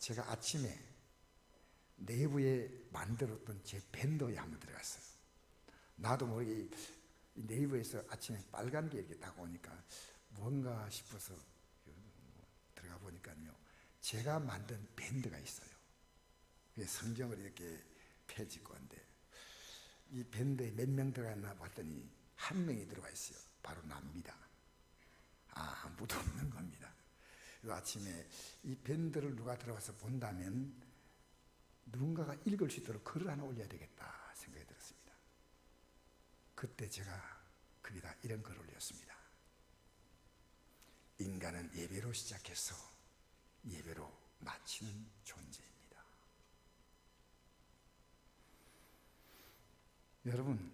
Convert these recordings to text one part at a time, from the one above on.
제가 아침에 네이버에 만들었던 제 밴더에 한번 들어갔어요. 나도 모르게 네이버에서 아침에 빨간 게 이렇게 딱 오니까 뭔가 싶어서 들어가 보니까요, 제가 만든 밴드가 있어요. 성경을 이렇게 펴지고 한데, 이 밴드에 몇 명 들어갔나 봤더니 한 명이 들어가 있어요. 바로 납니다. 아무도 없는 겁니다. 아침에 이 밴드를 누가 들어가서 본다면 누군가가 읽을 수 있도록 글을 하나 올려야 되겠다 생각이 들었습니다. 그때 제가 거기다 이런 글을 올렸습니다. 인간은 예배로 시작해서 예배로 마치는 존재입니다. 여러분,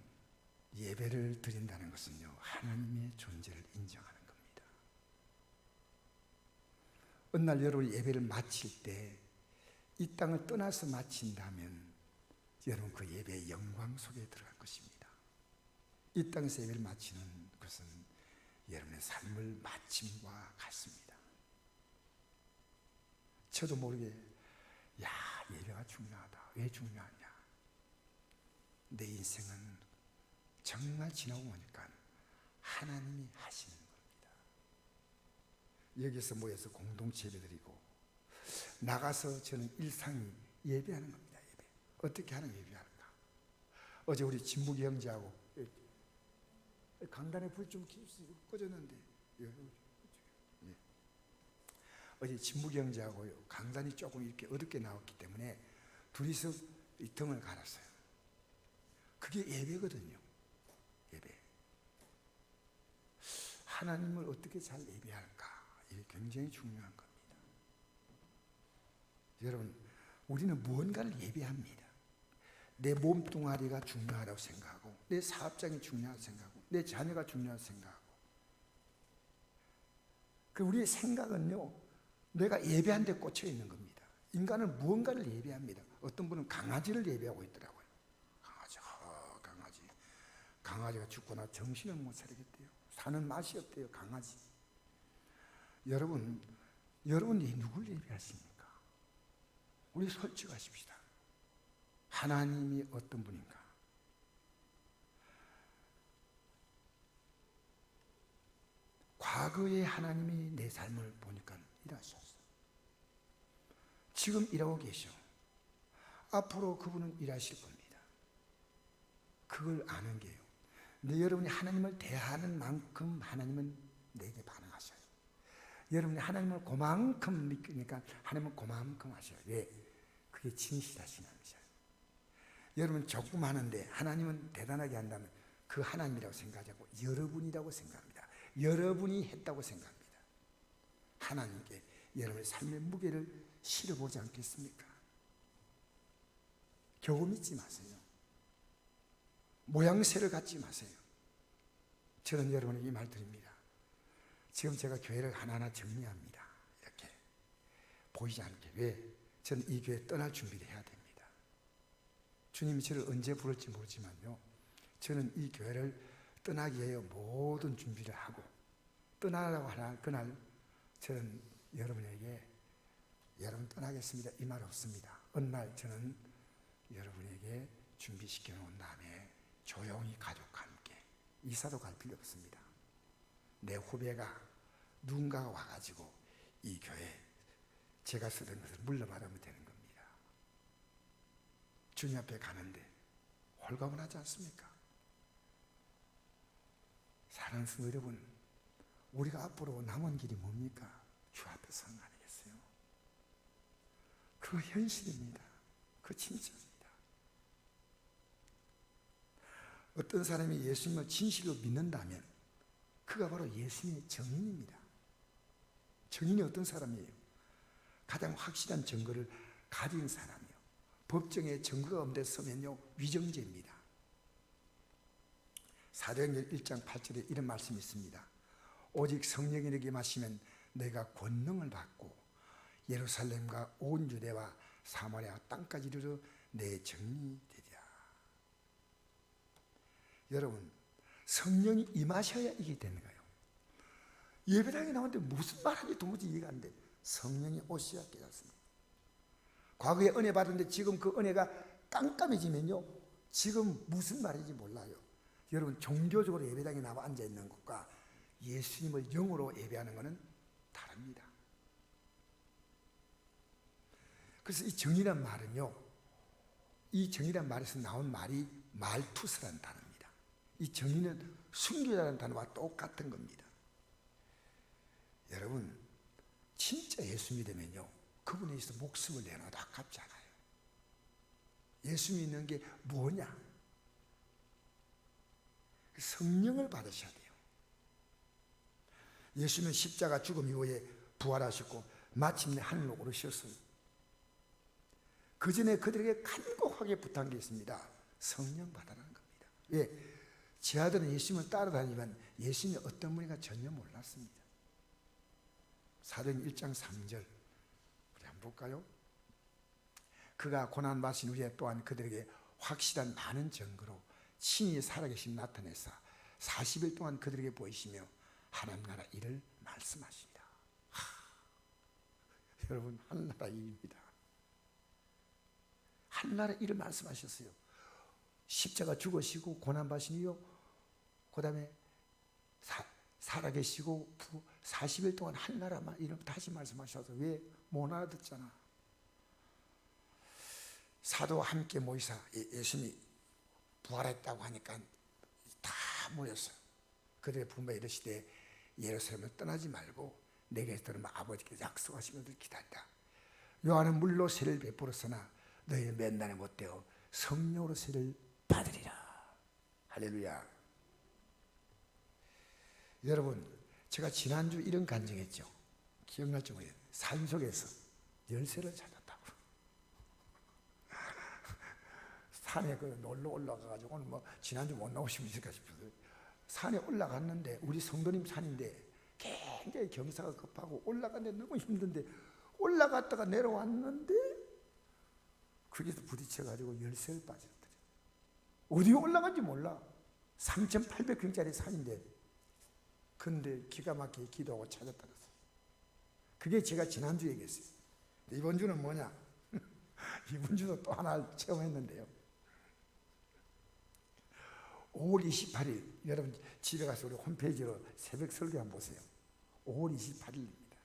예배를 드린다는 것은요, 하나님의 존재를 인정하는 겁니다. 어느 날 여러분이 예배를 마칠 때 이 땅을 떠나서 마친다면 여러분 그 예배의 영광 속에 들어갈 것입니다. 이 땅에서 예배를 마치는 것은 여러분의 삶을 마침과 같습니다. 저도 모르게 예배가 중요하다. 왜 중요하냐? 내 인생은 정말 지나고 보니까 하나님이 하시는 겁니다. 여기서 모여서 공동체 예배 드리고 나가서 저는 일상이 예배하는 겁니다. 예배. 어떻게 하는 예배할까? 어제 우리 진묵이 형제하고 강단에 불 좀 꺼졌는데 어제 진묵이 형제하고 강단이 조금 이렇게 어둡게 나왔기 때문에 둘이서 이 등을 갈았어요. 그게 예배거든요. 예배. 하나님을 어떻게 잘 예배할까? 이게 굉장히 중요한 겁니다. 여러분, 우리는 무언가를 예배합니다. 내 몸뚱아리가 중요하다고 생각하고, 내 사업장이 중요하다고 생각하고, 내 자녀가 중요하다고 생각하고, 우리의 생각은요, 내가 예배한 데 꽂혀 있는 겁니다. 인간은 무언가를 예배합니다. 어떤 분은 강아지를 예배하고 있더라고요. 강아지가 죽고 나 정신을 못 차리겠대요. 사는 맛이 없대요, 강아지. 여러분이 누굴 예배하십니까? 우리 솔직하십시다. 하나님이 어떤 분인가? 과거의 하나님이 내 삶을 보니까 일하셨어. 지금 일하고 계셔. 앞으로 그분은 일하실 겁니다. 그걸 아는 게요. 여러분이 하나님을 대하는 만큼 하나님은 내게 반응하셔요. 여러분이 하나님을 그만큼 믿으니까 하나님은 그만큼 하셔요. 왜? 그게 진실하신 하나님이셔요. 여러분 조금 하는데 하나님은 대단하게 한다면 그 하나님이라고 생각하지 않고 여러분이라고 생각합니다. 여러분이 했다고 생각합니다. 하나님께 여러분의 삶의 무게를 실어보지 않겠습니까? 겨우 믿지 마세요. 모양새를 갖지 마세요. 저는 여러분에게 이 말 드립니다. 지금 제가 교회를 하나하나 정리합니다. 이렇게 보이지 않게. 왜? 저는 이 교회 떠날 준비를 해야 됩니다. 주님이 저를 언제 부를지 모르지만요, 저는 이 교회를 떠나기 위해 모든 준비를 하고 떠나라고 하나 그날 저는 여러분에게 여러분 떠나겠습니다 이 말 없습니다. 어느 날 저는 여러분에게 준비시켜 놓은 다음에 조용히 가족과 함께, 이사도 갈 필요 없습니다. 내 후배가 누군가가 와가지고 이 교회 제가 쓰던 것을 물러받으면 되는 겁니다. 주님 앞에 가는데 홀가분하지 않습니까? 사랑하는 성도 여러분, 우리가 앞으로 남은 길이 뭡니까? 주 앞에 서는 거 아니겠어요? 그 현실입니다. 그 진짜입니다. 어떤 사람이 예수님을 진실로 믿는다면 그가 바로 예수님의 증인입니다. 증인이 어떤 사람이에요? 가장 확실한 증거를 가진 사람이요. 법정에 증거가 없는 데 서면요, 위정죄입니다. 사도행전 1장 8절에 이런 말씀이 있습니다. 오직 성령이 내게 마시면 내가 권능을 받고 예루살렘과 온 유대와 사마리아 땅까지 이르러 내 증인이 되리라. 여러분, 성령이 임하셔야 이게 되는 거예요. 예배당에 나오는데 무슨 말하는지 도무지 이해가 안 돼. 성령이 오셔야 깨닫습니다. 과거에 은혜 받았는데 지금 그 은혜가 깜깜해지면요, 지금 무슨 말인지 몰라요. 여러분, 종교적으로 예배당에 나와 앉아 있는 것과 예수님을 영으로 예배하는 것은 다릅니다. 그래서 이 정이란 말은요, 이 정이란 말에서 나온 말이 말투스라는 단어입니다. 이 정의는 순교자라는 단어와 똑같은 겁니다. 여러분, 진짜 예수 믿으면요, 그분에 있어서 목숨을 내놔도 아깝지 않아요. 예수 믿는 게 뭐냐? 성령을 받으셔야 돼요. 예수는 십자가 죽음 이후에 부활하셨고 마침내 하늘로 오르셨어요. 그 전에 그들에게 간곡하게 부탁한 게 있습니다. 성령 받아라는 겁니다. 왜? 제 아들은 예수님을 따라다니지만 예수님이 어떤 분인가 전혀 몰랐습니다. 사도행 1장 3절 우리 한번 볼까요? 그가 고난받으신 후에 또한 그들에게 확실한 많은 증거로 친히 살아계신 나타내사 40일 동안 그들에게 보이시며 하나님 나라 일을 말씀하십니다. 여러분, 하나님 나라 일입니다. 하나님 일을 말씀하셨어요. 십자가 죽으시고 고난받으신 이유, 그 다음에 살아계시고 40일 동안 한나라만 이름 다시 말씀하셔서 왜 못 알아듣잖아. 사도와 함께 모이사 예수님이 부활했다고 하니까 다 모였어요. 그들의 부모가 이르시되 예루살렘을 떠나지 말고 내게 들으면 아버지께서 약속하신 것을 기다리라. 요한은 물로 세를 베풀었으나 너희는 맨날에 못되어 성령으로 세를 받으리라. 할렐루야. 여러분, 제가 지난주 이런 간증했죠. 기억날지 모르겠어요. 산속에서 열쇠를 찾았다고. 산에 그 놀러 올라가가지고 오늘 뭐 지난주 못 나오시면 있을까 싶어서 산에 올라갔는데, 우리 성도님 산인데 굉장히 경사가 급하고 올라갔는데 너무 힘든데 올라갔다가 내려왔는데 거기서 부딪혀가지고 열쇠를 빠졌더래. 어디에 올라간지 몰라. 3,800평짜리 산인데, 근데 기가 막히게 기도하고 찾았다 그랬어요. 그게 제가 지난주 얘기했어요. 이번 주는 뭐냐? 이번 주도 또 하나 체험했는데요. 5월 28일, 여러분 집에 가서 우리 홈페이지로 새벽 설교 한번 보세요. 5월 28일입니다.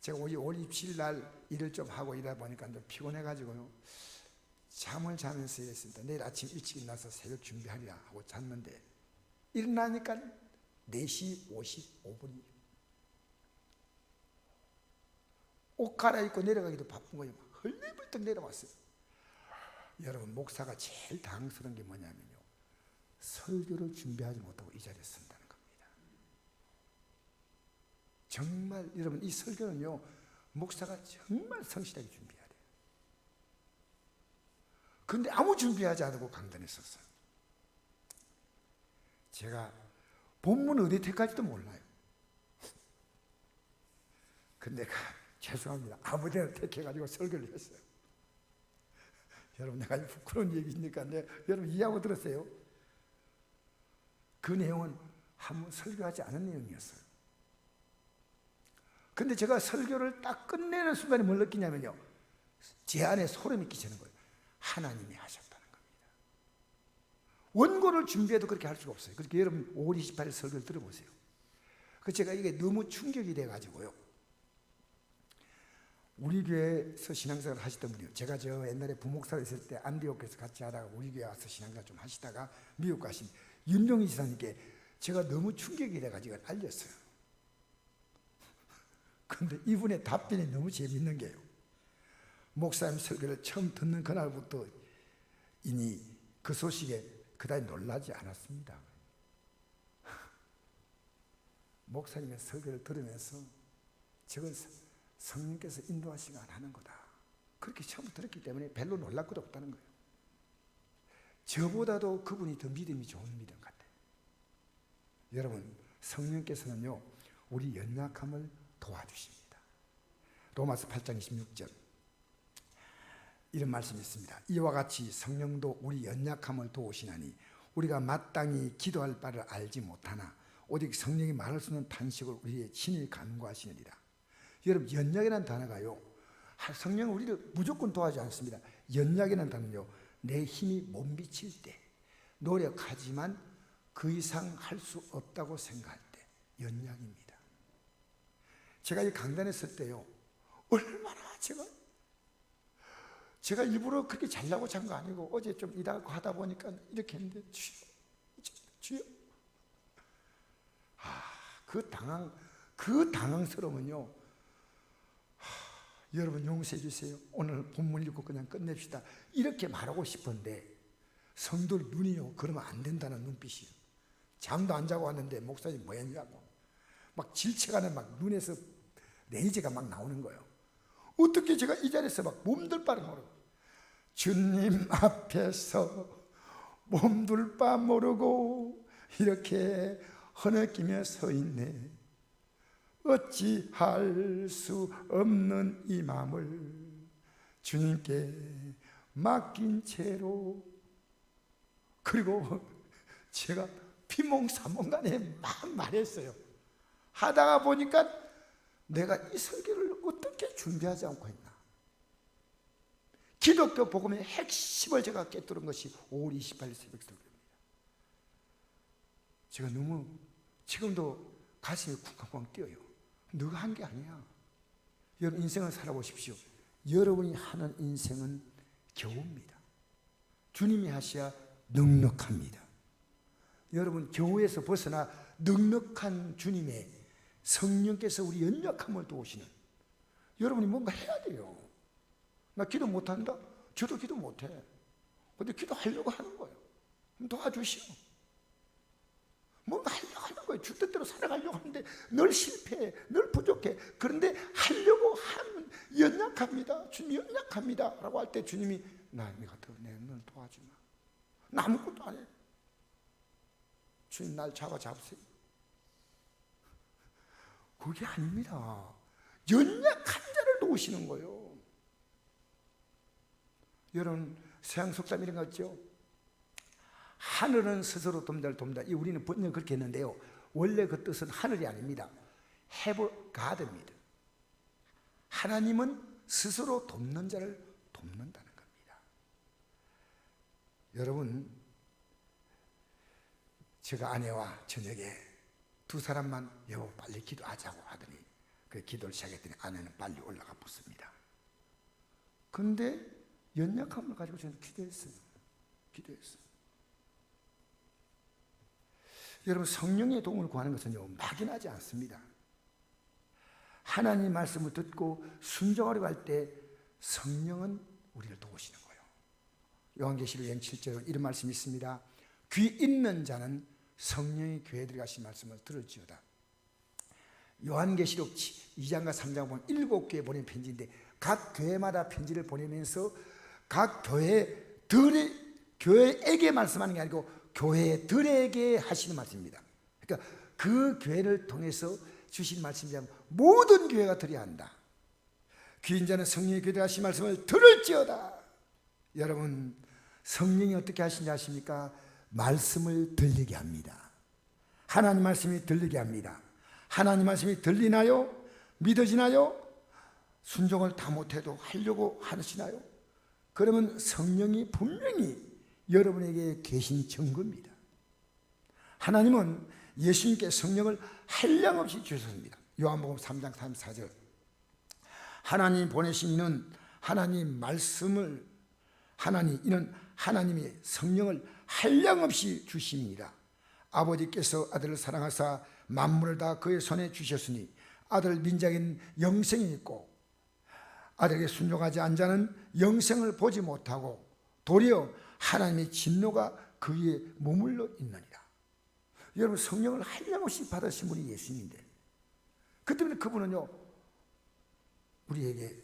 제가 5월 27일 날 일을 좀 하고 이러다 보니까 좀 피곤해가지고요, 잠을 자면서 이랬습니다. 내일 아침 일찍 일어나서 새벽 준비하리라 하고 잤는데 일어나니까 4시 55분이 옷 갈아입고 내려가기도 바쁜 거예요. 헐레벌떡 내려왔어요. 여러분, 목사가 제일 당황스러운 게 뭐냐면요, 설교를 준비하지 못하고 이 자리에 선다는 겁니다. 정말 여러분, 이 설교는요, 목사가 정말 성실하게 준비해야 돼요. 그런데 아무 준비하지 않고 강단에 섰어요. 제가 본문 어디 택할지도 몰라요. 근데 죄송합니다, 아무 데나 택해가지고 설교를 했어요. 여러분, 내가 부끄러운 얘기니까 여러분 이해하고 들었어요. 그 내용은 한번 설교하지 않은 내용이었어요. 근데 제가 설교를 딱 끝내는 순간에 뭘 느끼냐면요, 제 안에 소름이 끼치는 거예요. 하나님이 하셨다는 겁니다. 원고를 준비해도 그렇게 할 수가 없어요. 그러니까 여러분 5월 28일 설교를 들어보세요. 그래서 제가 이게 너무 충격이 돼가지고요, 우리 교회에서 신앙생활을 하시던 분이요, 제가 저 옛날에 부목사로 있을 때 안디옥에서 같이 하다가 우리 교회 와서 신앙생활 좀 하시다가 미국 가신 윤종희 지사님께 제가 너무 충격이 돼가지고 알렸어요. 근데 이분의 답변이 너무 재밌는 게요, 목사님 설교를 처음 듣는 그날부터 이니 그 소식에 그다지 놀라지 않았습니다. 목사님의 설교를 들으면서 저건 성령께서 인도하시고 안 하는 거다, 그렇게 처음 들었기 때문에 별로 놀랄 것도 없다는 거예요. 저보다도 그분이 더 믿음이 좋은 믿음 같아요. 여러분, 성령께서는요, 우리 연약함을 도와주십니다. 로마서 8장 26절 이런 말씀이 있습니다. 이와 같이 성령도 우리 연약함을 도우시나니 우리가 마땅히 기도할 바를 알지 못하나 오직 성령이 말할 수 없는 탄식을 우리의 친히 간구하시느니라. 여러분, 연약이라는 단어가요, 성령은 우리를 무조건 도와주지 않습니다. 연약이라는 단어는요, 내 힘이 못 미칠 때, 노력하지만 그 이상 할 수 없다고 생각할 때 연약입니다. 제가 이 강단에 설 때요, 얼마나 제가 일부러 그렇게 잘나고 잔 거 아니고 어제 좀 일하고 하다 보니까 이렇게 했는데 주여. 그 당황스러움은요, 여러분 용서해 주세요. 오늘 본문 읽고 그냥 끝냅시다. 이렇게 말하고 싶은데 성도들 눈이요, 그러면 안 된다는 눈빛이에요. 잠도 안 자고 왔는데 목사님 뭐 했냐고 막 질책하는 막 눈에서 레이저가 막 나오는 거예요. 어떻게 제가 이 자리에서 막 몸둘 바를 모르고 주님 앞에서 몸둘 바 모르고 이렇게 허느끼며 서 있네. 어찌할 수 없는 이 마음을 주님께 맡긴 채로, 그리고 제가 비몽사몽간에 막 말했어요. 하다가 보니까 내가 이 설교를 어떻게 준비하지 않고 했나. 기독교 복음의 핵심을 제가 깨뜨린 것이 5월 28일 새벽 설교입니다. 제가 너무 지금도 가슴이 쿵쾅쿵 뛰어요. 너가 한 게 아니야. 여러분 인생을 살아보십시오. 여러분이 하는 인생은 겨우입니다. 주님이 하셔야 넉넉합니다. 여러분 교회에서 벗어나 넉넉한 주님의 성령께서 우리 연약함을 도우시는, 여러분이 뭔가 해야 돼요. 나 기도 못한다? 저도 기도 못해. 근데 기도하려고 하는 거예요. 도와주시오. 뭔가 하려고 하는 거예요. 주 뜻대로 살아가려고 하는데 늘 실패해, 늘 부족해. 그런데 하려고 하면 연약합니다. 주님 연약합니다 라고 할 때 주님이 네가 더 널 도와주마. 나 아무것도 안 해. 주님 날 잡으세요. 그게 아닙니다. 연약한 자를 도우시는 거예요. 여러분 서양 속담 이런 거 있죠. 하늘은 스스로 돕는다를 돕는다. 이 우리는 번역 그렇게 했는데요, 원래 그 뜻은 하늘이 아닙니다. Have God입니다. 하나님은 스스로 돕는 자를 돕는다는 겁니다. 여러분, 제가 아내와 저녁에 두 사람만 여보 빨리 기도하자고 하더니 그 기도를 시작했더니 아내는 빨리 올라가 붙습니다. 그런데 연약함을 가지고 저는 기도했어요. 여러분 성령의 도움을 구하는 것은요, 막연하지 않습니다. 하나님 말씀을 듣고 순종하려고 할 때 성령은 우리를 도우시는 거예요. 요한계시록 7절 이런 말씀이 있습니다. 귀 있는 자는 성령의 교회에 들어가신 말씀을 들을지어다. 요한계시록 2장과 3장 보면 7교회 보낸 편지인데 각 교회마다 편지를 보내면서 각 교회에게 말씀하는 게 아니고 교회들에게 하시는 말씀입니다. 그러니까 그 교회를 통해서 주신 말씀이라면 모든 교회가 들어야 한다. 귀인 자는 성령의 교회에 하신 말씀을 들을지어다. 여러분 성령이 어떻게 하시는지 아십니까? 말씀을 들리게 합니다. 하나님 말씀이 들리게 합니다. 하나님 말씀이 들리나요? 믿어지나요? 순종을 다 못해도 하려고 하시나요? 그러면 성령이 분명히 여러분에게 계신 증거입니다. 하나님은 예수님께 성령을 한량없이 주셨습니다. 요한복음 3장 34절 하나님 보내신 이는 하나님 말씀을 이는 하나님의 성령을 한량없이 주심이니라. 아버지께서 아들을 사랑하사 만물을 다 그의 손에 주셨으니 아들 민장인 영생이 있고 아들에게 순종하지 않은 자는 영생을 보지 못하고 도리어 하나님의 진노가 그 위에 머물러 있느니라. 여러분 성령을 한량없이 받으신 분이 예수님인데 그 때문에 그분은요 우리에게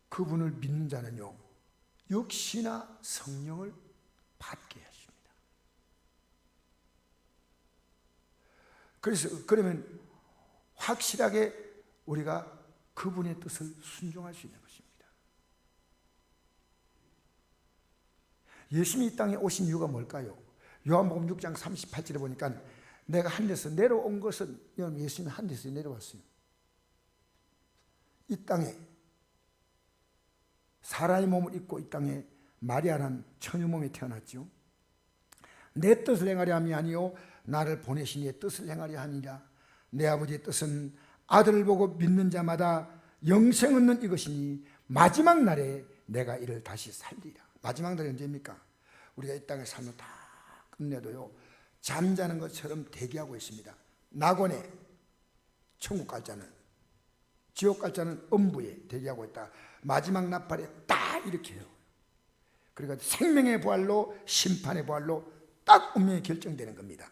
그분을 믿는 자는요 역시나 성령을 받게 하십니다. 그래서 그러면 확실하게 우리가 그분의 뜻을 순종할 수 있는 것입니다. 예수님이 이 땅에 오신 이유가 뭘까요? 요한복음 6장 38절에 보니까 내가 하늘에서 내려온 것은 예수님이 하늘에서 내려왔어요. 이 땅에 사람의 몸을 입고 이 땅에 마리아란 처녀 몸에 태어났죠. 내 뜻을 행하려 함이 아니요 나를 보내신 이의 뜻을 행하려 하니라. 내 아버지의 뜻은 아들을 보고 믿는 자마다 영생 얻는 이것이니 마지막 날에 내가 이를 다시 살리라. 마지막 날이 언제입니까? 우리가 이 땅의 삶을 다 끝내도요, 잠자는 것처럼 대기하고 있습니다. 낙원에 천국 갈 자는, 지옥 갈 자는 음부에 대기하고 있다. 마지막 나팔에 딱 이렇게 해요. 그러니까 생명의 부활로 심판의 부활로 딱 운명이 결정되는 겁니다.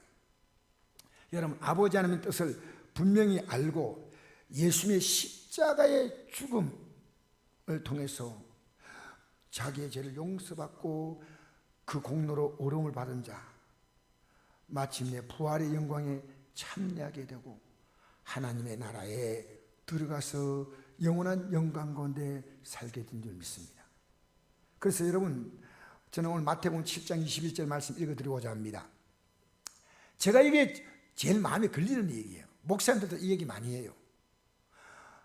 여러분, 아버지 하나님의 뜻을 분명히 알고 예수님의 십자가의 죽음을 통해서 자기의 죄를 용서받고 그 공로로 어려움을 받은 자, 마침내 부활의 영광에 참여하게 되고 하나님의 나라에 들어가서 영원한 영광 가운데 살게 된 줄 믿습니다. 그래서 여러분, 저는 오늘 마태복음 7장 21절 말씀 읽어드리고자 합니다. 제가 이게 제일 마음에 걸리는 얘기예요. 목사님들도 이 얘기 많이 해요.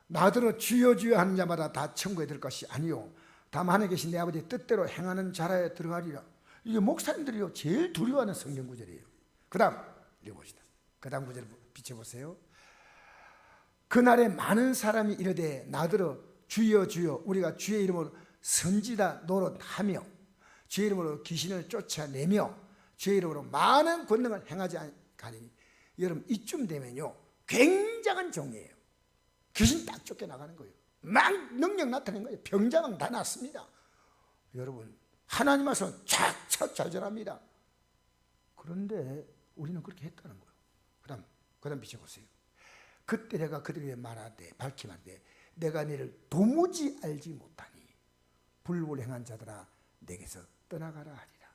나더러 주여 주여 하는 자마다 다 천국에 들 것이 아니요 다만 하늘에 계신 내 아버지의 뜻대로 행하는 자라에 들어가리라. 이게 목사님들이요 제일 두려워하는 성경 구절이에요. 그 다음 읽어봅시다. 그 다음 구절을 비춰보세요. 그날에 많은 사람이 이르되 나더러 주여 주여 우리가 주의 이름으로 선지다 노릇하며 주의 이름으로 귀신을 쫓아내며 주의 이름으로 많은 권능을 행하지 않으니. 여러분, 이쯤 되면요 굉장한 종이에요. 귀신 딱 쫓겨나가는 거예요. 막 능력 나타내는 거예요. 병자망 다 났습니다. 여러분, 하나님 와서 착착 잘전합니다. 그런데 우리는 그렇게 했다는 거예요. 그 다음 비춰보세요. 그때 내가 그들에게 말하되 밝히 말하되 내가 너를 도무지 알지 못하니 불불행한 자들아 내게서 떠나가라 하리라.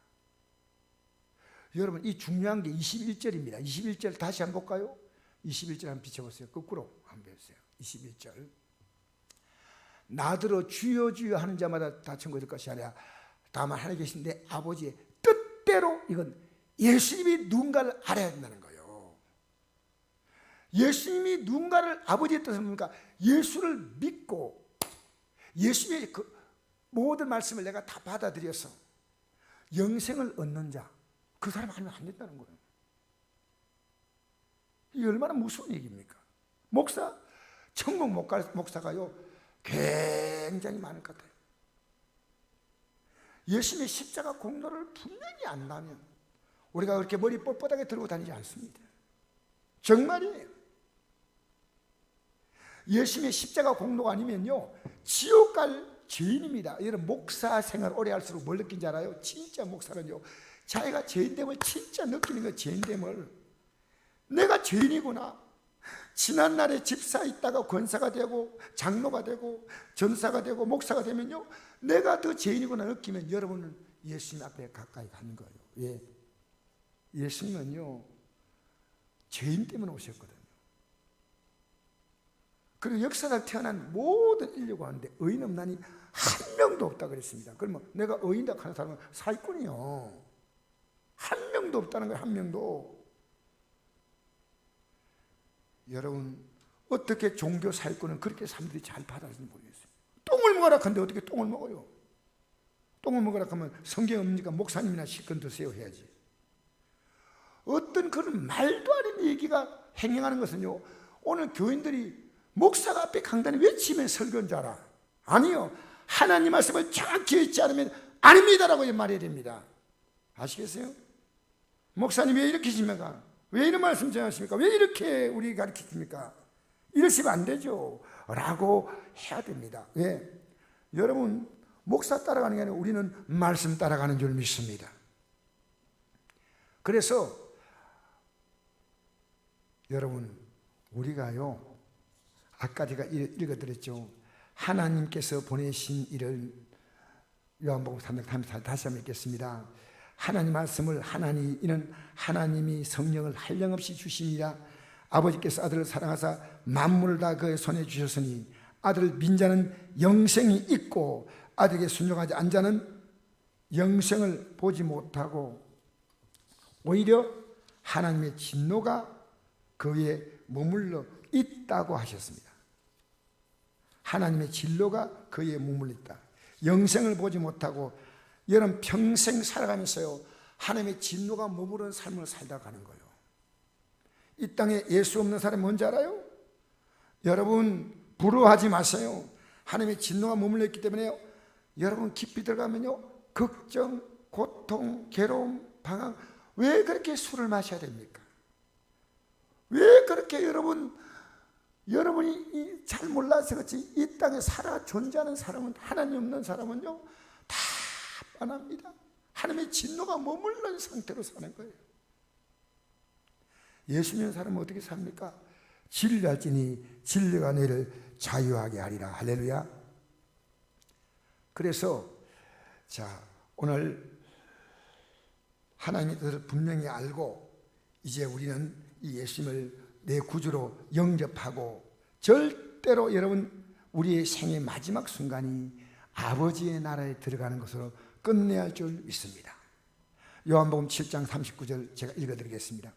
여러분, 이 중요한 게 21절입니다. 21절 다시 한번 볼까요? 21절 한번 비춰보세요. 거꾸로 한번 해보세요. 21절. 나더러 주여 주여 하는 자마다 다 천국에 들 것이 아니라 다만 하나님 계신 내 아버지의 뜻대로. 이건 예수님이 누군가를 알아야 된다는 거예요. 예수님이 누군가를 아버지의 뜻을 뭡니까? 예수를 믿고 예수님의 그 모든 말씀을 내가 다 받아들여서 영생을 얻는 자, 그 사람 아니면 안 된다는 거예요. 이게 얼마나 무서운 얘기입니까? 목사, 천국 못 갈 목사가요 굉장히 많을 것 같아요. 예수님의 십자가 공로를 분명히 안다면 우리가 그렇게 머리 뻣뻣하게 들고 다니지 않습니다. 정말이에요. 예수님의 십자가 공로가 아니면요 지옥 갈 죄인입니다. 여러분, 목사 생활 오래 할수록 뭘 느낀지 알아요? 진짜 목사는요 자기가 죄인됨을 진짜 느끼는 거예요. 죄인됨을. 내가 죄인이구나. 지난날에 집사 있다가 권사가 되고 장로가 되고 전사가 되고 목사가 되면요 내가 더 죄인이구나 느끼면 여러분은 예수님 앞에 가까이 가는 거예요. 예. 예수님은요 죄인 때문에 오셨거든요. 그리고 역사상 태어난 모든 인류 가운데 의인 없나니 한 명도 없다 그랬습니다. 그러면 내가 의인이다 하는 사람은 사기꾼이요. 한 명도 없다는 거예요. 한 명도. 여러분, 어떻게 종교 사기꾼은 그렇게 사람들이 잘 받아들이는지 모르겠어요. 똥을 먹으라 하는데 어떻게 똥을 먹어요? 똥을 먹으라 하면 성경 없으니까 목사님이나 실컷 드세요 해야지. 어떤 그런 말도 안 되는 얘기가 행행하는 것은요 오늘 교인들이 목사가 앞에 강단에 외치면 설교인 줄 알아. 아니요, 하나님 말씀을 정확히 읽지 않으면 아닙니다라고 말해야 됩니다. 아시겠어요? 목사님 왜 이렇게 하십니까? 왜 이런 말씀 전하십니까? 왜 이렇게 우리 가르치십니까? 이러시면 안 되죠 라고 해야 됩니다. 왜? 여러분, 목사 따라가는 게 아니라 우리는 말씀 따라가는 줄 믿습니다. 그래서 여러분, 우리가요 아까 제가 읽어드렸죠. 하나님께서 보내신 이를 요한복음 3장 다시 한번 읽겠습니다. 하나님 말씀을 이는 하나님이 성령을 한량없이 주시니라. 아버지께서 아들을 사랑하사 만물을 다 그의 손에 주셨으니 아들을 민 자는 영생이 있고 아들에게 순종하지 않은 자는 영생을 보지 못하고 오히려 하나님의 진노가 그 위에 머물러 있다고 하셨습니다. 하나님의 진노가 그에 머물러 있다. 영생을 보지 못하고 여러분 평생 살아가면서요 하나님의 진노가 머무르는 삶을 살다 가는 거예요. 이 땅에 예수 없는 사람이 뭔지 알아요? 여러분 부러워하지 마세요. 하나님의 진노가 머물러 있기 때문에요 여러분 깊이 들어가면요 걱정, 고통, 괴로움, 방황. 왜 그렇게 술을 마셔야 됩니까? 왜 그렇게 여러분이 잘 몰라서 그렇지 이 땅에 살아 존재하는 사람은 하나님 없는 사람은요 다 뻔합니다. 하나님의 진노가 머물러 상태로 사는 거예요. 예수 믿는 사람은 어떻게 삽니까? 진리할지니 진리가 너희를 자유하게 하리라. 할렐루야. 그래서 자 오늘 하나님의 뜻을 분명히 알고 이제 우리는 이 예수님을 내 구주로 영접하고 절대로 여러분 우리의 생의 마지막 순간이 아버지의 나라에 들어가는 것으로 끝내야 할 줄 믿습니다. 요한복음 7장 39절 제가 읽어드리겠습니다.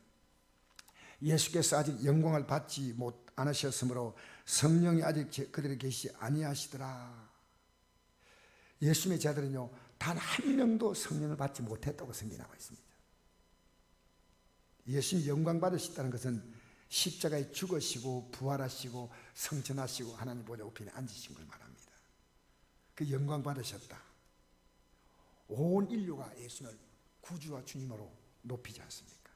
예수께서 아직 영광을 받지 않으셨으므로 성령이 아직 그들에게 계시지 아니하시더라. 예수님의 자들은요 단 한 명도 성령을 받지 못했다고 성경에 나와 있습니다. 예수님 영광 받으셨다는 것은 십자가에 죽으시고 부활하시고 성천하시고 하나님 보좌 우편에 앉으신 걸 말합니다. 그 영광 받으셨다. 온 인류가 예수님을 구주와 주님으로 높이지 않습니까?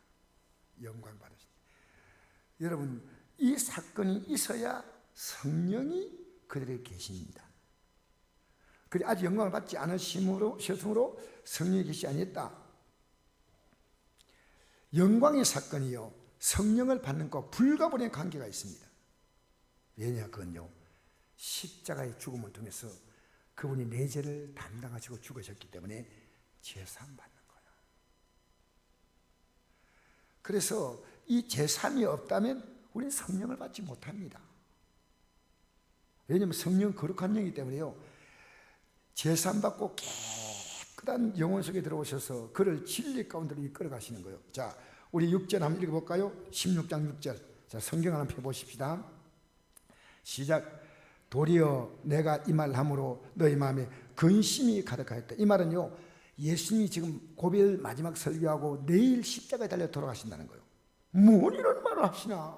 영광 받으셨다. 여러분 이 사건이 있어야 성령이 그들에게 계십니다. 그래 아직 영광을 받지 않으심으로 성령이 계시지 아니했다. 영광의 사건이요 성령을 받는 것과 불가분의 관계가 있습니다. 왜냐 그건요 십자가의 죽음을 통해서 그분이 내 죄를 담당하시고 죽으셨기 때문에 제사함 받는 거예요. 그래서 이 제사함이 없다면 우리는 성령을 받지 못합니다. 왜냐하면 성령은 거룩한 영이기 때문에요 제사함 받고 깨끗한 영혼 속에 들어오셔서 그를 진리 가운데로 이끌어 가시는 거예요. 자 우리 6절 한번 읽어볼까요? 16장 6절. 자 성경 한번 펴보십시다. 시작. 도리어 내가 이 말을 함으로 너희 마음에 근심이 가득하였다. 이 말은요 예수님이 지금 고별 마지막 설교하고 내일 십자가에 달려 돌아가신다는 거예요. 뭘 이런 말을 하시나.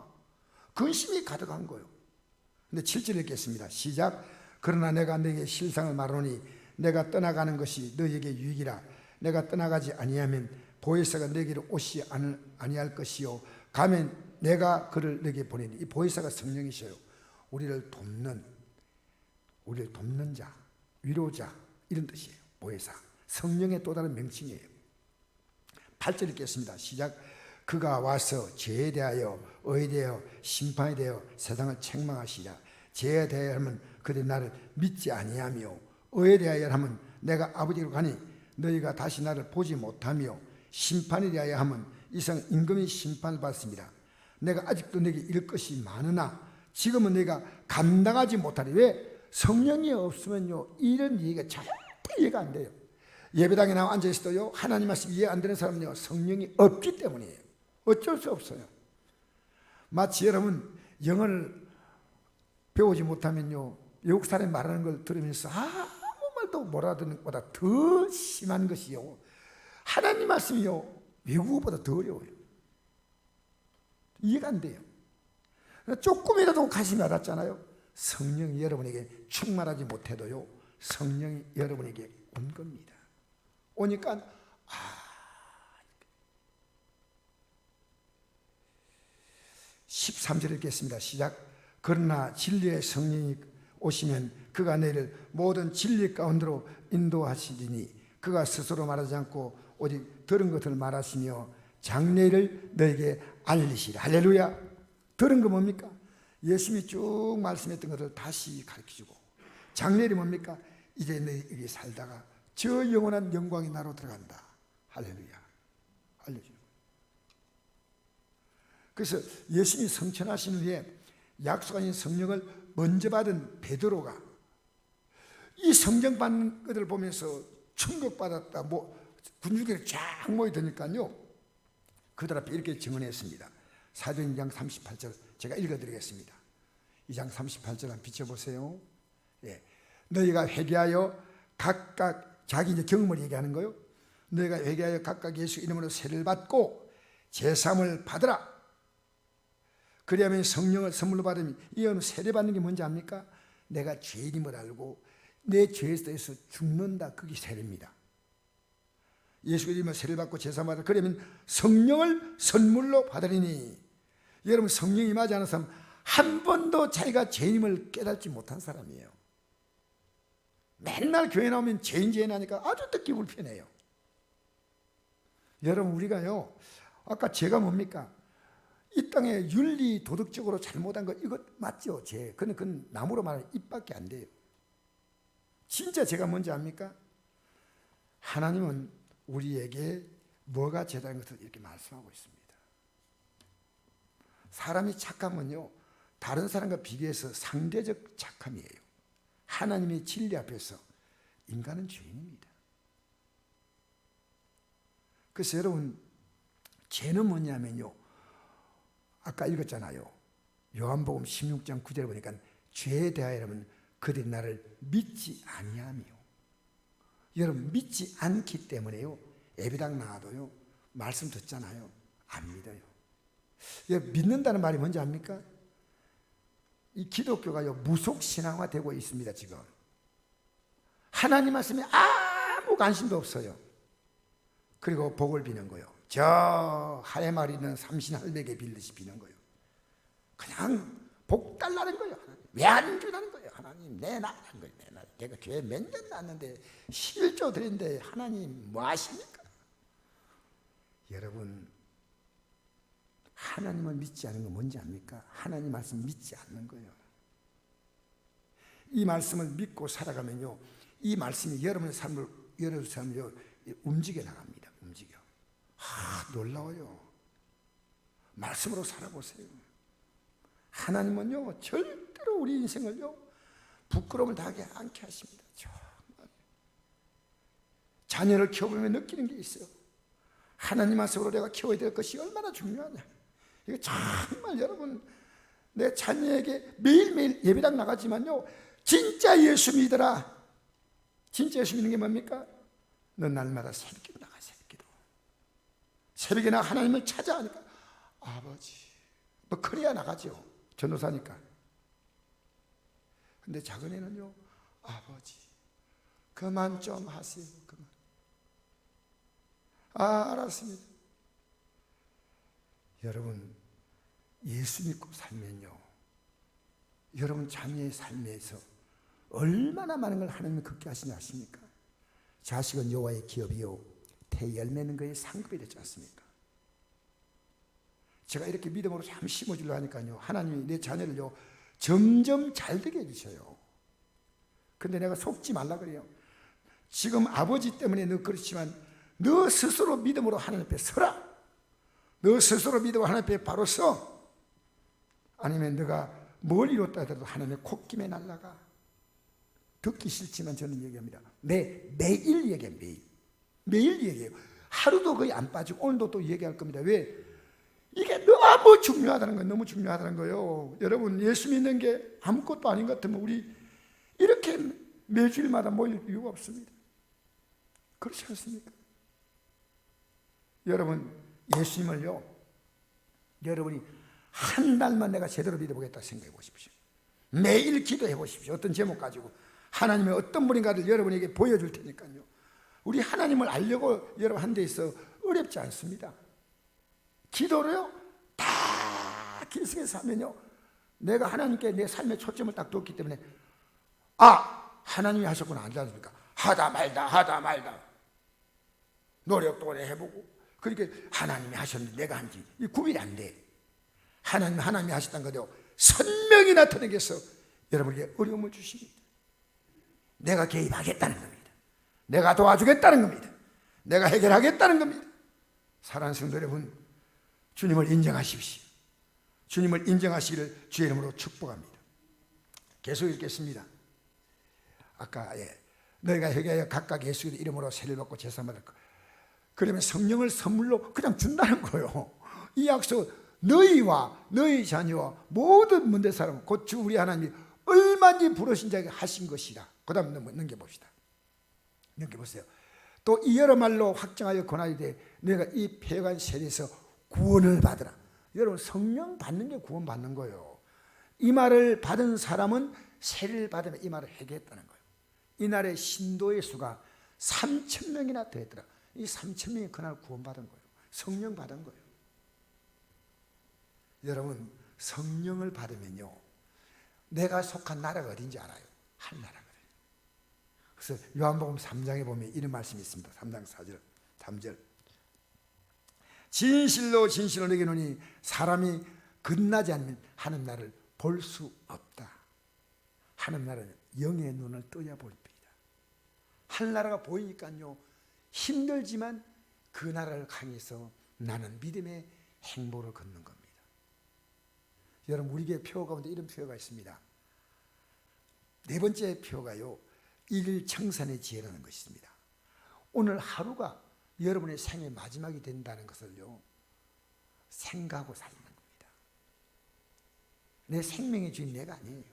근심이 가득한 거예요. 근데 7절 읽겠습니다. 시작. 그러나 내가 너에게 실상을 말하노니 내가 떠나가는 것이 너에게 유익이라. 내가 떠나가지 아니하면 보혜사가 너에게로 오시 아니할 것이요 가면 내가 그를 너에게 보내니. 이 보혜사가 성령이셔요. 우리를 돕는 자, 위로자 이런 뜻이에요. 보혜사. 성령의 또 다른 명칭이에요. 8절 읽겠습니다. 시작. 그가 와서 죄에 대하여 의에 대하여 심판에 대하여 세상을 책망하시리라. 죄에 대하여 하면 그들이 나를 믿지 아니하며 의에 대하여 하면 내가 아버지로 가니 너희가 다시 나를 보지 못하며 심판에 대하여 하면 이상 임금이 심판을 받습니다. 내가 아직도 내게 이를 것이 많으나 지금은 내가 감당하지 못하리. 왜? 성령이 없으면요 이런 얘기가 절대 이해가 안 돼요. 예배당에 나와 앉아있어도요 하나님 말씀 이해 안 되는 사람은요 성령이 없기 때문이에요. 어쩔 수 없어요. 마치 여러분 영어를 배우지 못하면요 외국 사람이 말하는 걸 들으면서 아무 말도 못 알아듣는 것보다 더 심한 것이요 하나님 말씀이요 외국어보다 더 어려워요. 이해가 안 돼요. 조금이라도 가슴이 와닿잖아요. 성령이 여러분에게 충만하지 못해도요 성령이 여러분에게 온 겁니다. 오니까 13절 읽겠습니다. 시작. 그러나 진리의 성령이 오시면 그가 너희를 모든 진리 가운데로 인도하시리니 그가 스스로 말하지 않고 오직 들은 것을 말하시며 장래를 너에게 알리시리라. 할렐루야. 들은 거 뭡니까? 예수님이 쭉 말씀했던 것을 다시 가르쳐주고 장래이 뭡니까? 이제 너희에게 살다가 저 영원한 영광이 나로 들어간다. 할렐루야. 알려주는 거예요. 그래서 예수님이 성천하신 후에 약속하신 성령을 먼저 받은 베드로가 이 성령 받는 것을 보면서 충격받았다. 군중들이 쫙 모여드니까요 그들 앞에 이렇게 증언했습니다. 사도행전 2장 38절 제가 읽어드리겠습니다. 2장 38절 한번 비춰보세요. 예. 너희가 회개하여 각각 자기 이제 경험을 얘기하는 거요. 너희가 회개하여 각각 예수 이름으로 세를 받고 제사함을 받으라. 그리하면 성령을 선물로 받으면 이 세례 받는 게 뭔지 압니까? 내가 죄인임을 알고 내 죄에 대해서 죽는다. 그게 세례입니다. 예수 이름으로 세례를 받고 제사함을 받으라. 그러면 성령을 선물로 받으리니. 여러분, 성령이 임하지 않은 사람 한 번도 자기가 죄인임을 깨닫지 못한 사람이에요. 맨날 교회 나오면 죄인 하니까 아주 듣기 불편해요. 여러분, 우리가요, 아까 죄가 뭡니까? 이 땅에 윤리 도덕적으로 잘못한 거 이거 맞죠? 죄. 그건 나무로 말하면 입밖에 안 돼요. 진짜 죄가 뭔지 압니까? 하나님은 우리에게 뭐가 죄다는 것을 이렇게 말씀하고 있습니다. 사람이 착함은요, 다른 사람과 비교해서 상대적 착함이에요. 하나님의 진리 앞에서 인간은 죄인입니다. 그래서 여러분, 죄는 뭐냐면요, 아까 읽었잖아요. 요한복음 16장 9절에 보니까 죄에 대하여 여러분 그들이 나를 믿지 아니하며. 여러분, 믿지 않기 때문에요, 예배당 나와도요 말씀 듣잖아요, 안 믿어요. 여러분, 믿는다는 말이 뭔지 압니까? 이 기독교가요 무속신앙화 되고 있습니다. 지금 하나님 말씀에 아무 관심도 없어요. 그리고 복을 비는 거요. 저 하에마리는 삼신할배에게 빌듯이 비는 거예요. 그냥 복 달라는 거예요. 왜 안 주라는 거예요. 하나님 내놔라는 거예요. 내놔. 내가 교회 몇 년 났는데 11조 드렸는데 하나님 뭐 하십니까? 여러분, 하나님을 믿지 않는 건 뭔지 압니까? 하나님 말씀 믿지 않는 거예요. 이 말씀을 믿고 살아가면요, 이 말씀이 여러분의 삶을 움직여 나갑니다. 움직여. 놀라워요. 말씀으로 살아보세요. 하나님은요 절대로 우리 인생을요 부끄러움을 당하지 않게 하십니다. 정말. 자녀를 키워보면 느끼는 게 있어요. 하나님 말씀으로 내가 키워야 될 것이 얼마나 중요하냐. 이거 정말 여러분, 내 자녀에게 매일매일 예배당 나가지만요, 진짜 예수 믿어라. 진짜 예수 믿는 게 뭡니까? 너 날마다 새벽기도 나가. 새벽기도. 새벽에 나 하나님을 찾아 하니까 아버지, 뭐 그래야 나가죠. 전도사니까. 근데 작은 애는요, 아버지 그만 좀 하세요. 그만. 알았습니다. 여러분, 예수 믿고 살면요, 여러분 자녀의 삶에서 얼마나 많은 걸 하나님이 그렇게 하시냐 아십니까? 자식은 여호와의 기업이요 태 열매는 그의 상급이 되지 않습니까? 제가 이렇게 믿음으로 참 심어주려 하니까요, 하나님이 내 자녀를요 점점 잘 되게 해주셔요. 근데 내가 속지 말라 그래요. 지금 아버지 때문에 너 그렇지만 너 스스로 믿음으로 하나님 앞에 서라. 너 스스로 믿음으로 하나님 앞에 바로 서. 아니면 너가 뭘 이뤘다 하더라도 하나님의 콧김에 날아가. 듣기 싫지만 저는 얘기합니다. 매일 얘기해요. 매일 얘기해요. 하루도 거의 안 빠지고 오늘도 또 얘기할 겁니다. 왜? 이게 너무 중요하다는 거예요. 너무 중요하다는 거예요. 여러분, 예수 믿는 게 아무것도 아닌 것 같으면 우리 이렇게 매주일마다 모일 이유가 없습니다. 그렇지 않습니까? 여러분, 예수님을요, 여러분이 한 달만 내가 제대로 믿어보겠다 생각해 보십시오. 매일 기도해 보십시오. 어떤 제목 가지고 하나님의 어떤 분인가를 여러분에게 보여줄 테니까요. 우리 하나님을 알려고 여러분 한 데 있어 어렵지 않습니다. 기도로요 다 계속해서 하면요, 내가 하나님께 내 삶의 초점을 딱 뒀기 때문에 하나님이 하셨구나. 안 하십니까? 하다 말다 노력도 오래 해보고, 그러니까 하나님이 하셨는데 내가 한지 이 구별이 안 돼. 하나님이 하셨다는 거대로 선명히 나타내기 위해서 여러분에게 어려움을 주십니다. 내가 개입하겠다는 겁니다. 내가 도와주겠다는 겁니다. 내가 해결하겠다는 겁니다. 사랑하는 성도 여러분, 주님을 인정하십시오. 주님을 인정하시기를 주의 이름으로 축복합니다. 계속 읽겠습니다. 아까 너희가 회개하여 각각 예수의 이름으로 세례를 받고 제사를 받을 것. 그러면 성령을 선물로 그냥 준다는 거예요. 이 약속 너희와 너희 자녀와 모든 문대 사람 곧 주 우리 하나님이 얼마든지 부르신 자에게 하신 것이라. 그 다음 넘겨봅시다. 넘겨보세요. 또 이 여러 말로 확정하여 권하되 내가 이 폐역한 세대에서 구원을 받으라. 여러분, 성령 받는 게 구원 받는 거예요. 이 말을 받은 사람은 세례를 받으면 이 말을 회개했다는 거예요. 이날의 신도의 수가 3,000명이나 되었더라. 이 3,000명이 그날 구원받은 거예요. 성령 받은 거예요. 여러분, 성령을 받으면요, 내가 속한 나라가 어딘지 알아요. 하늘나라거든요. 그래서 요한복음 3장에 보면 이런 말씀이 있습니다. 3장 4절 3절 진실로 진실로 내게 이르노니 사람이 끝나지 않으면 하늘나라를 볼 수 없다. 하늘나라는 영의 눈을 떠야 볼 뿐이다. 하늘나라가 보이니까요, 힘들지만 그 나라를 향해서 나는 믿음의 행보를 걷는 겁니다. 여러분, 우리 교회 표어 가운데 이런 표어가 있습니다. 네 번째 표어가요, 일청산의 지혜라는 것입니다. 오늘 하루가 여러분의 생의 마지막이 된다는 것을요, 생각하고 사는 겁니다. 내 생명의 주인 내가 아니에요.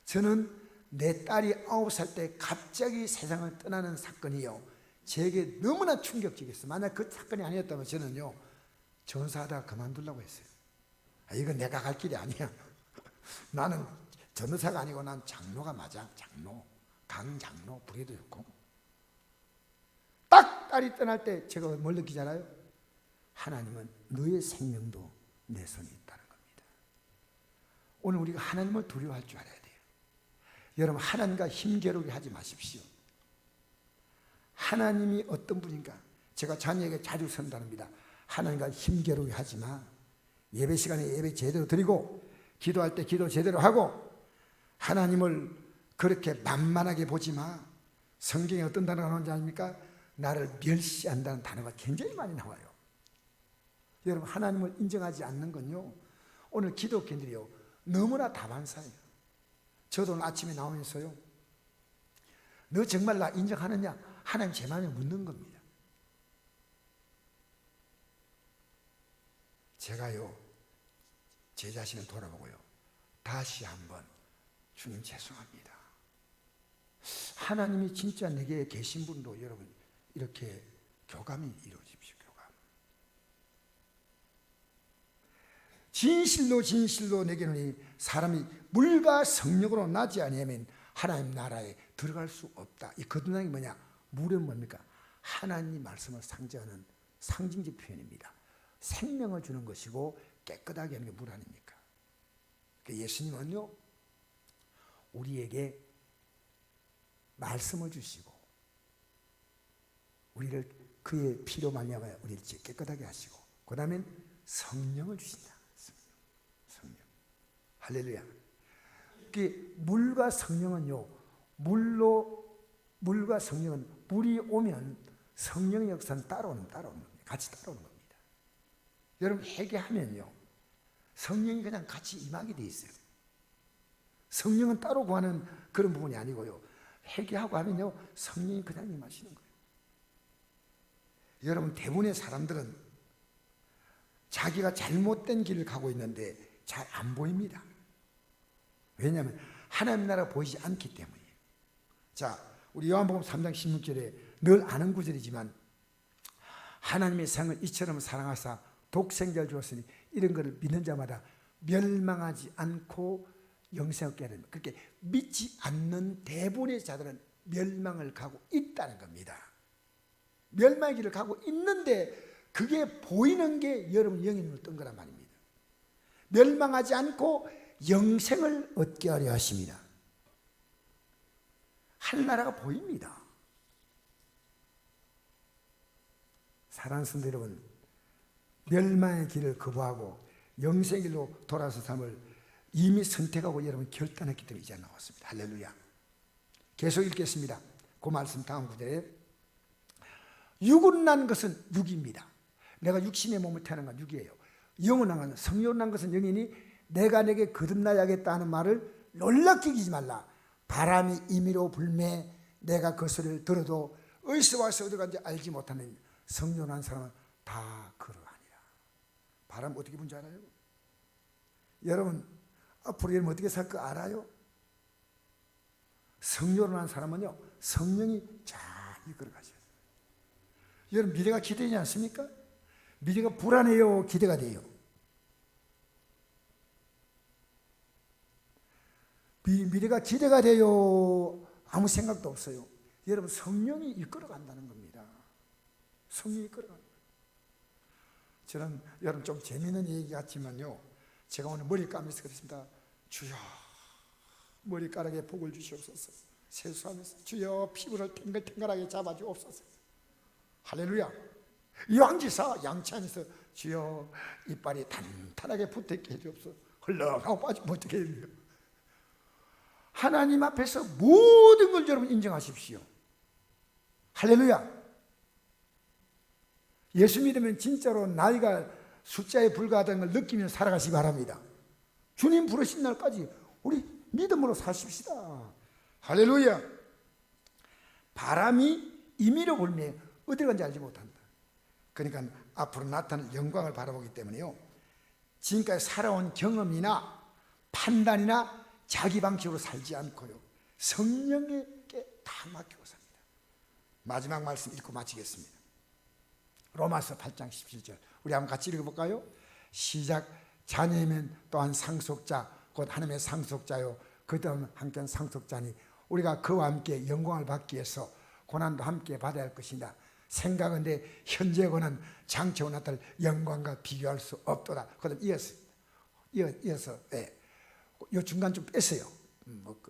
저는 내 딸이 9살 때 갑자기 세상을 떠나는 사건이요, 제게 너무나 충격적이었어요. 만약 그 사건이 아니었다면 저는요, 전사하다가 그만두려고 했어요. 이건 내가 갈 길이 아니야. 나는 전도사가 아니고 난 장로가 맞아. 장로, 강장로, 부리도 있고. 딱 딸이 떠날 때 제가 뭘 느끼잖아요. 하나님은 너의 생명도 내 손에 있다는 겁니다. 오늘 우리가 하나님을 두려워할 줄 알아야 돼요. 여러분, 하나님과 힘겨루게 하지 마십시오. 하나님이 어떤 분인가? 제가 자녀에게 자주 선언합니다. 하나님과 힘겨루게 하지 마. 예배 시간에 예배 제대로 드리고, 기도할 때 기도 제대로 하고, 하나님을 그렇게 만만하게 보지 마. 성경에 어떤 단어가 나오는지 아십니까? 나를 멸시한다는 단어가 굉장히 많이 나와요. 여러분, 하나님을 인정하지 않는 건요, 오늘 기독교인들이요, 너무나 다반사예요. 저도 오늘 아침에 나오면서요, 너 정말 나 인정하느냐? 하나님 제 마음에 묻는 겁니다. 제가요, 제 자신을 돌아보고요, 다시 한번 주님 죄송합니다. 하나님이 진짜 내게 계신 분도 여러분 이렇게 교감이 이루어집시오. 교감. 진실로 진실로 내게는 사람이 물과 성령으로 나지 아니하면 하나님 나라에 들어갈 수 없다. 이 거듭남이 뭐냐? 물은 뭡니까? 하나님 말씀을 상징하는 상징적 표현입니다. 생명을 주는 것이고 깨끗하게 하는 게 물 아닙니까? 예수님은요, 우리에게 말씀을 주시고 우리를 그의 피로 말미암아 우리를 깨끗하게 하시고, 그 다음엔 성령을 주신다. 성령. 할렐루야. 물과 성령은요, 물과 성령은 물이 오면 성령의 역사는 따라오는 겁니다. 같이 따라오는 겁니다. 여러분, 회개하면요, 성령이 그냥 같이 임하게 돼 있어요. 성령은 따로 구하는 그런 부분이 아니고요, 회개하고 하면요, 성령이 그냥 임하시는 거예요. 여러분, 대부분의 사람들은 자기가 잘못된 길을 가고 있는데 잘 안 보입니다. 왜냐하면 하나님 나라가 보이지 않기 때문이에요. 자, 우리 요한복음 3장 16절에 늘 아는 구절이지만, 하나님의 세상을 이처럼 사랑하사 독생자를 주었으니 이런 것을 믿는 자마다 멸망하지 않고 영생을 얻게 하는, 그렇게 믿지 않는 대부분의 자들은 멸망을 가고 있다는 겁니다. 멸망의 길을 가고 있는데 그게 보이는 게 여러분 영의 눈을 뜬 거란 말입니다. 멸망하지 않고 영생을 얻게 하려 하십니다. 하늘나라가 보입니다. 사랑하는 성도 여러분, 멸망의 길을 거부하고 영생의 길로 돌아서 삶을 이미 선택하고 여러분 결단했기 때문에 이제 나왔습니다. 할렐루야. 계속 읽겠습니다. 그 말씀 다음 구절에, 육은 난 것은 육입니다. 내가 육신의 몸을 태어난 건 육이에요. 영은 난 것은, 성령으로 난 것은 영이니 내가 내게 거듭나야겠다 하는 말을 놀랍게 여기지 말라. 바람이 임의로 불매 내가 그 소리를 들어도 어디서 와서 어디 간지 알지 못하는 성령으로 난 사람은 다 그러하니라. 바람 어떻게 분지 알아요? 여러분, 앞으로 여러분 어떻게 살 거 알아요? 성령으로 한 사람은요, 성령이 잘 이끌어 가셔요. 여러분, 미래가 기대되지 않습니까? 미래가 불안해요, 기대가 돼요? 미래가 기대가 돼요, 아무 생각도 없어요? 여러분, 성령이 이끌어 간다는 겁니다. 성령이 이끌어 간다. 저는 여러분 좀 재미있는 얘기 같지만요, 제가 오늘 머리 감면서 그랬습니다. 주여, 머리카락에 복을 주시옵소서. 세수하면서 주여, 피부를 탱글탱글하게 잡아주옵소서. 할렐루야. 이왕지사 양치하면서 주여, 이빨이 단단하게 붙어있게 해주옵소서. 헐렁하고 빠지면 어떻게 해야 돼요? 하나님 앞에서 모든 걸 여러분 인정하십시오. 할렐루야. 예수 믿으면 진짜로 나이가 숫자에 불과하다는 걸 느끼며 살아가시기 바랍니다. 주님 부르신 날까지 우리 믿음으로 사십시다. 할렐루야. 바람이 임의로 불면 어디로 간지 알지 못한다. 그러니까 앞으로 나타날 영광을 바라보기 때문에요, 지금까지 살아온 경험이나 판단이나 자기 방식으로 살지 않고요, 성령에게 다 맡기고 삽니다. 마지막 말씀 읽고 마치겠습니다. 로마서 8장 17절 우리 한번 같이 읽어볼까요? 시작. 자녀이면 또한 상속자 곧 하나님의 상속자요 그 다음 함께한 상속자니 우리가 그와 함께 영광을 받기 위해서 고난도 함께 받아야 할 것이다. 생각은데 현재 고난 장차고 나타날 영광과 비교할 수 없도다. 그다음 이어서 요 중간 좀 뺐어요.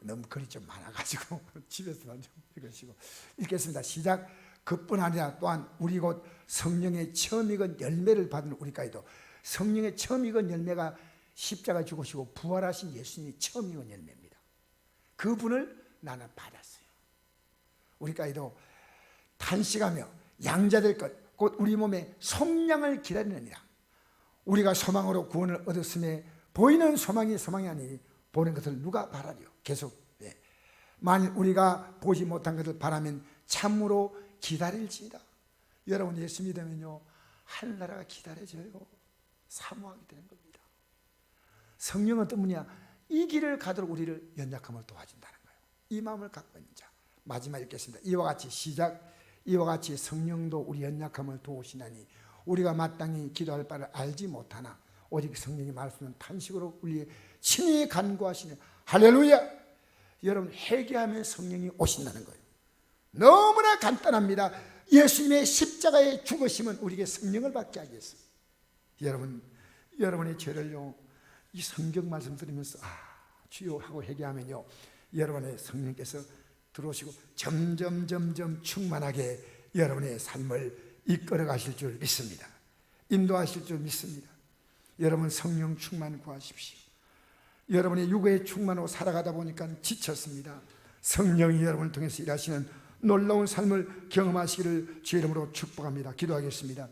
너무 글이 좀 많아가지고 집에서만 좀 읽으시고 읽겠습니다. 시작. 그뿐 아니라 또한 우리 곧 성령의 처음 익은 열매를 받은 우리까지도, 성령의 처음 익은 열매가 십자가 죽으시고 부활하신 예수님이 처음 익은 열매입니다. 그분을 나는 받았어요. 우리까지도 탄식하며 양자될 것 곧 우리 몸에 속량을 기다리느니라. 우리가 소망으로 구원을 얻었음에 보이는 소망이 소망이 아니니 보는 것을 누가 바라리요. 계속 만일 우리가 보지 못한 것을 바라면 참으로 기다릴지이다. 여러분, 예수 믿으면요, 하늘나라가 기다려져요. 사모하게 되는 겁니다. 성령은 어떤 분이야? 이 길을 가도록 우리를 연약함을 도와준다는 거예요. 이 마음을 갖고 있는 자. 마지막 읽겠습니다. 이와 같이 시작. 이와 같이 성령도 우리 연약함을 도우시나니 우리가 마땅히 기도할 바를 알지 못하나 오직 성령이 말씀은 탄식으로 우리의 친히 간구하시는. 할렐루야. 여러분, 회개하면 성령이 오신다는 거예요. 너무나 간단합니다. 예수님의 십자가의 죽으심은 우리에게 성령을 받게 하기 위해서. 여러분의 죄를요, 이 성경 말씀 들으면서 주여 하고 회개하면요, 여러분의 성령께서 들어오시고 점점 충만하게 여러분의 삶을 이끌어 가실 줄 믿습니다. 인도하실 줄 믿습니다. 여러분, 성령 충만 구하십시오. 여러분의 육의 충만으로 살아가다 보니까 지쳤습니다. 성령이 여러분을 통해서 일하시는 놀라운 삶을 경험하시기를 주의 이름으로 축복합니다. 기도하겠습니다.